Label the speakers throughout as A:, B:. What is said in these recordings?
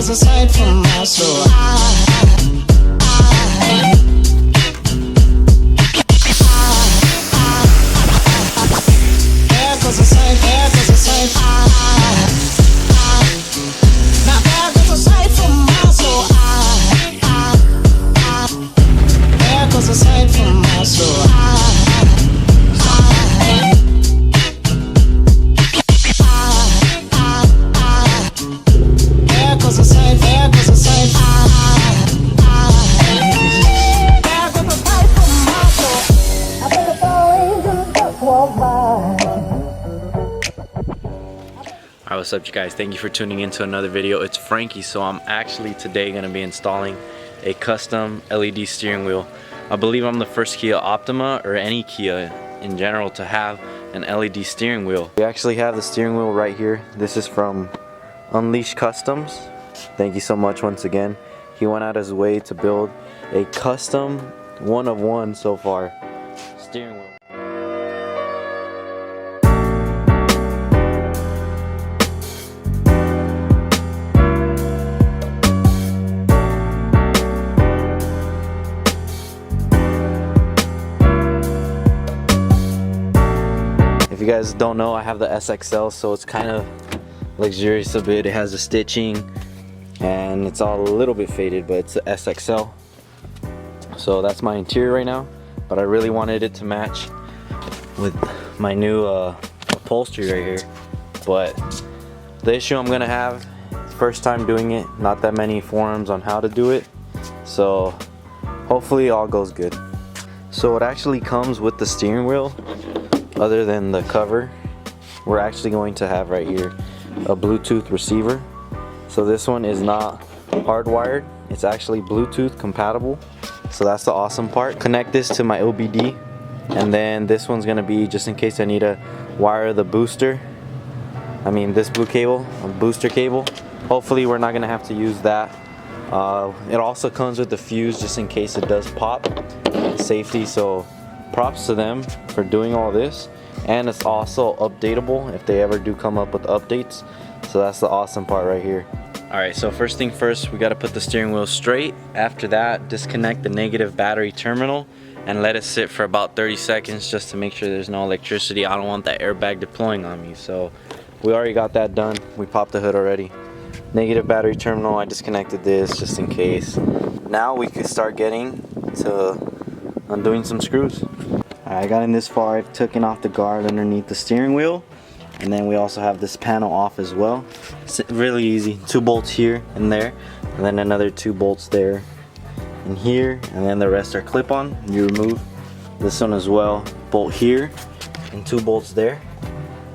A: Aside from my soul, there goes a sight, there goes a sight. Now there goes a sight from my soul. There goes a sight from my soul.
B: Alright, what's up you guys? Thank you for tuning in to another video. It's Frankie. So I'm actually today going to be installing a custom LED steering wheel. I believe I'm the first Kia Optima, or any Kia in general, to have an LED steering wheel. We actually have the steering wheel right here. This is from Unleashed Customs. Thank you so much once again. He went out his way to build a custom, one of one so far, steering wheel. If you guys don't know, I have the SXL, so it's kind of luxurious a bit. It has the stitching and it's all a little bit faded, but it's the SXL. So that's my interior right now, but I really wanted it to match with my new upholstery right here. But the issue I'm gonna have, first time doing it, not that many forums on how to do it, so hopefully all goes good. So it actually comes with the steering wheel. Other than the cover, we're actually going to have right here a Bluetooth receiver. So this one is not hardwired, it's actually Bluetooth compatible, so that's the awesome part. Connect this to my OBD, and then this one's gonna be just in case I need to wire the booster, this blue cable, a booster cable. Hopefully we're not gonna have to use that. It also comes with the fuse just in case it does pop, safety. So props to them for doing all this, and it's also updatable if they ever do come up with updates. So that's the awesome part right here. Alright, so first thing first, we got to put the steering wheel straight. After that, disconnect the negative battery terminal and let it sit for about 30 seconds just to make sure there's no electricity. I don't want that airbag deploying on me. So we already got that done. We popped the hood already. Negative battery terminal, I disconnected this just in case. Now we could start getting to undoing some screws. I got in this far. I've taken off the guard underneath the steering wheel, and then we also have this panel off as well. It's really easy. 2 bolts here and there, and then another 2 bolts there and here, and then the rest are clip-on. You remove this one as well, bolt here and 2 bolts there,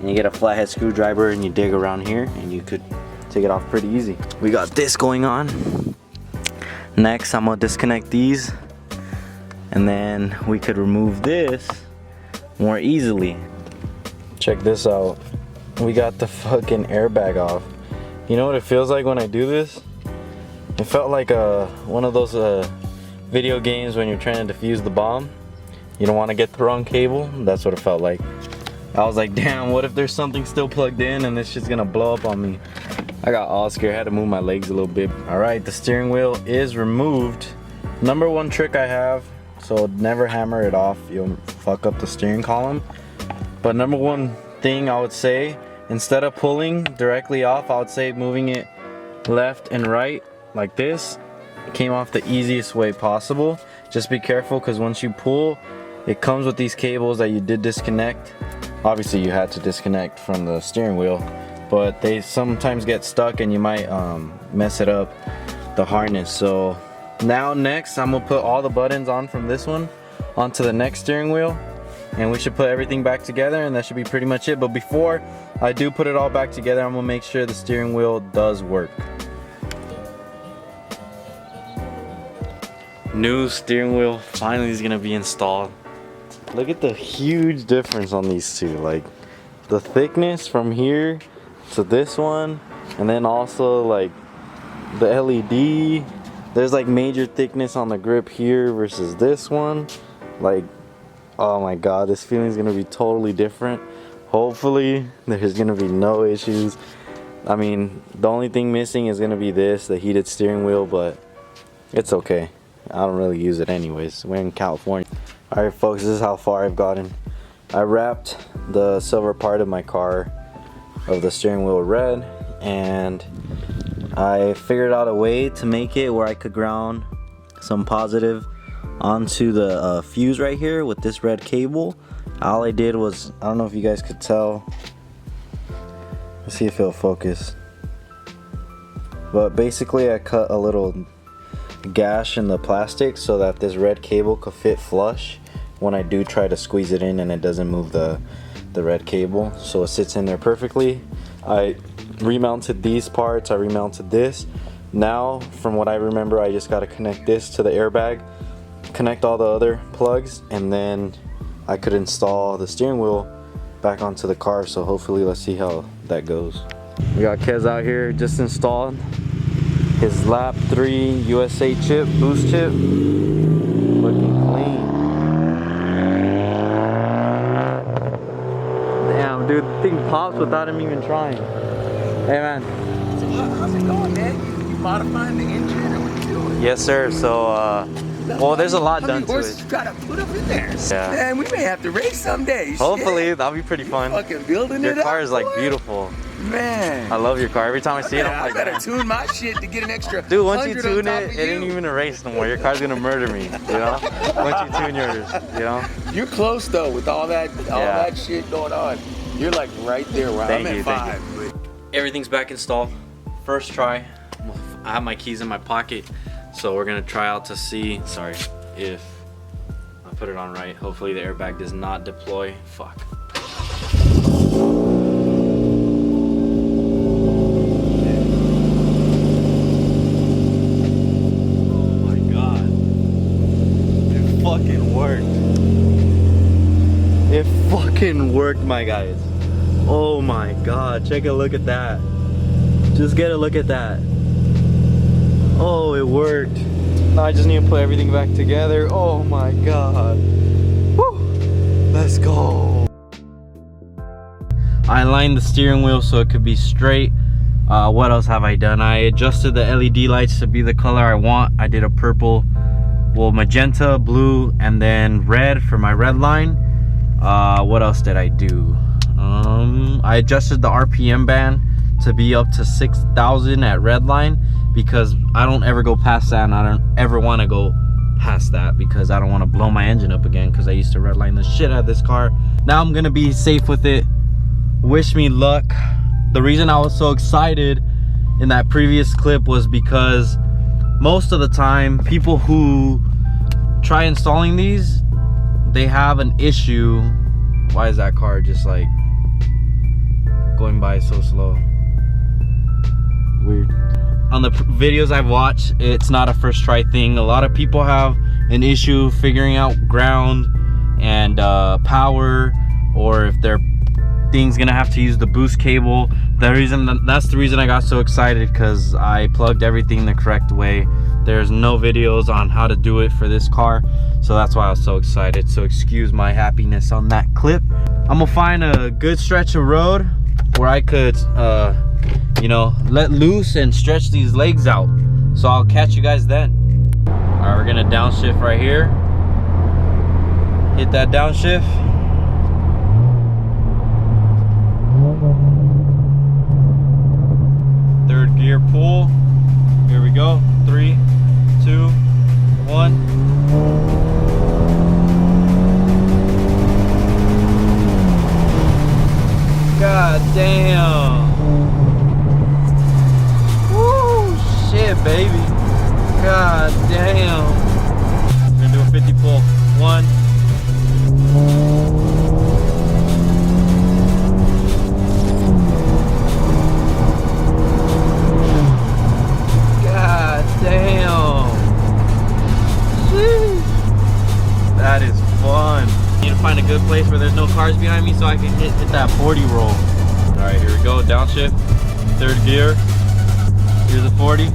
B: and you get a flathead screwdriver and you dig around here and you could take it off pretty easy. We got this going on. Next, I'm gonna disconnect these, and then we could remove this more easily. Check this out. We got the fucking airbag off. You know what it feels like when I do this? It felt like one of those video games when you're trying to defuse the bomb. You don't want to get the wrong cable. That's what it felt like. I was like, damn, what if there's something still plugged in and this shit's gonna blow up on me? I got all scared. I had to move my legs a little bit. Alright, the steering wheel is removed. Number one trick I have, so never hammer it off, you'll fuck up the steering column. But number one thing I would say, instead of pulling directly off, I would say moving it left and right like this. It came off the easiest way possible. Just be careful, because once you pull, it comes with these cables that you did disconnect. Obviously you had to disconnect from the steering wheel, but they sometimes get stuck and you might mess it up, the harness. So now next, I'm gonna put all the buttons on from this one onto the next steering wheel, and we should put everything back together, and that should be pretty much it. But before I do put it all back together, I'm gonna make sure the steering wheel does work. New steering wheel finally is gonna be installed. Look at the huge difference on these two. Like the thickness from here to this one, and then also like the LED. There's like major thickness on the grip here versus this one. Like, oh my god, this feeling is gonna be totally different. Hopefully there's gonna be no issues. I mean, the only thing missing is gonna be this, the heated steering wheel, but it's okay. I don't really use it anyways. We're in California. Alright folks, this is how far I've gotten. I wrapped the silver part of my car of the steering wheel red, and I figured out a way to make it where I could ground some positive onto the fuse right here with this red cable. All I did was, I don't know if you guys could tell. Let's see if it'll focus. But basically I cut a little gash in the plastic so that this red cable could fit flush when I do try to squeeze it in, and it doesn't move the red cable, so it sits in there perfectly. I remounted these parts, I remounted this. Now from what I remember, I just got to connect this to the airbag, connect all the other plugs, and then I could install the steering wheel back onto the car. So hopefully, let's see how that goes. We got Kez out here, just installed his lap 3 USA chip, boost chip, looking clean. Damn, dude, the thing pops without him even trying. Hey man.
C: So how's it going, man? You modifying the engine, or what you doing?
B: Yes sir, so well, there's a lot done to it.
C: You gotta put up in there.
B: Yeah.
C: Man, we may have to race someday.
B: Hopefully,
C: Shit.
B: that'll be pretty fun.
C: Fucking building
B: Your
C: it up.
B: car is like
C: boy.
B: Beautiful.
C: Man.
B: I love your car. Every time I see it, I'm
C: I
B: like,
C: gotta tune my shit to get an extra.
B: dude, once you
C: 100
B: tune
C: on top
B: it,
C: of
B: it ain't
C: you.
B: even a race no more. Your car's gonna murder me, you know? Once you tune yours, you know?
C: You're close though with all that shit going on. You're like right there where I'm at 5.
B: Everything's back installed. First try. I have my keys in my pocket, so we're gonna try out to see. Sorry, if I put it on right. Hopefully the airbag does not deploy. Fuck. It fucking worked, my guys. Oh my god, check a look at that. Just get a look at that. Oh, it worked. Now I just need to put everything back together. Oh my god. Woo. Let's go. I aligned the steering wheel so it could be straight. What else have I done? I adjusted the LED lights to be the color I want. I did a purple, well, magenta, blue, and then red for my red line. What else did I do? I adjusted the RPM band to be up to 6,000 at red line, because I don't ever go past that, and I don't ever want to go past that because I don't want to blow my engine up again, because I used to redline the shit out of this car. Now I'm gonna be safe with it. Wish me luck. The reason I was so excited in that previous clip was because most of the time people who try installing these, they have an issue. Why is that car just like going by so slow? Weird. On the videos I've watched, it's not a first try thing. A lot of people have an issue figuring out ground and power, or if their thing's gonna have to use the boost cable. That's the reason I got so excited, because I plugged everything the correct way. There's no videos on how to do it for this car, so that's why I was so excited. So excuse my happiness on that clip. I'm gonna find a good stretch of road where I could you know, let loose and stretch these legs out. So I'll catch you guys then. All right, we're gonna downshift right here. Hit that downshift. Third gear pull. Here we go. 3, 2, 1. God damn. Woo, shit, baby. God damn. We're gonna do a 50 pull. 1. God damn. cars behind me so I can hit that 40 roll. All right, here we go, downshift, 3rd gear. Here's a 40.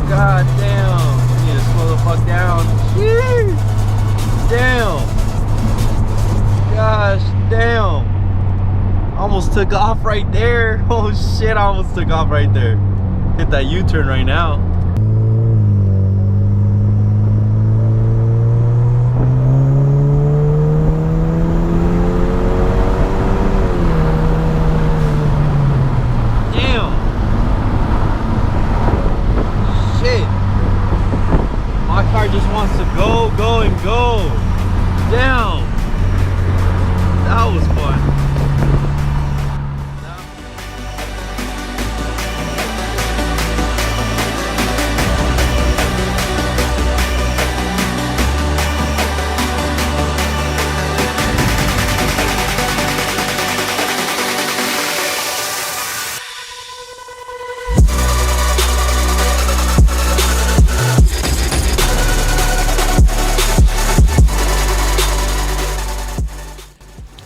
B: God damn, I need to slow the fuck down. Jeez. Damn. Gosh damn. Almost took off right there. Oh shit, I almost took off right there. Hit that U-turn right now. Damn. Shit. My car just wants to go, go, and go. Damn. That was fun.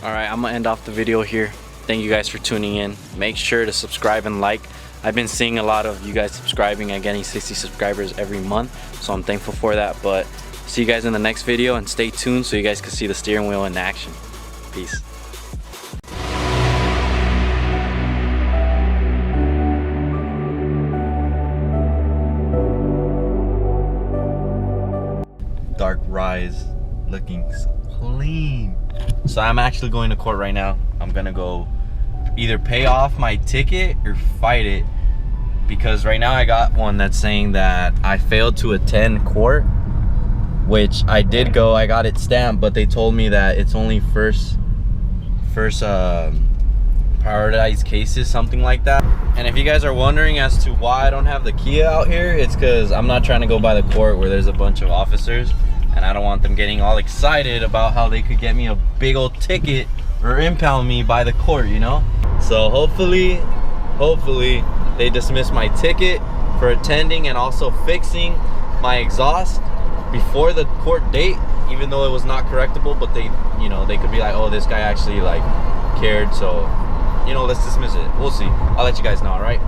B: Alright, I'm gonna end off the video here. Thank you guys for tuning in. Make sure to subscribe and like. I've been seeing a lot of you guys subscribing and getting 60 subscribers every month, so I'm thankful for that. But see you guys in the next video, and stay tuned so you guys can see the steering wheel in action. Peace. Dark Rise looking clean. So I'm actually going to court right now. I'm gonna go either pay off my ticket or fight it, because right now I got one that's saying that I failed to attend court, which I did go. I got it stamped, but they told me that it's only first prioritized cases, something like that. And if you guys are wondering as to why I don't have the Kia out here, it's because I'm not trying to go by the court where there's a bunch of officers, and I don't want them getting all excited about how they could get me a big old ticket or impound me by the court, you know? So hopefully they dismiss my ticket for attending and also fixing my exhaust before the court date, even though it was not correctable. But they, you know, they could be like, oh, this guy actually like cared, so, you know, let's dismiss it. We'll see. I'll let you guys know. All right.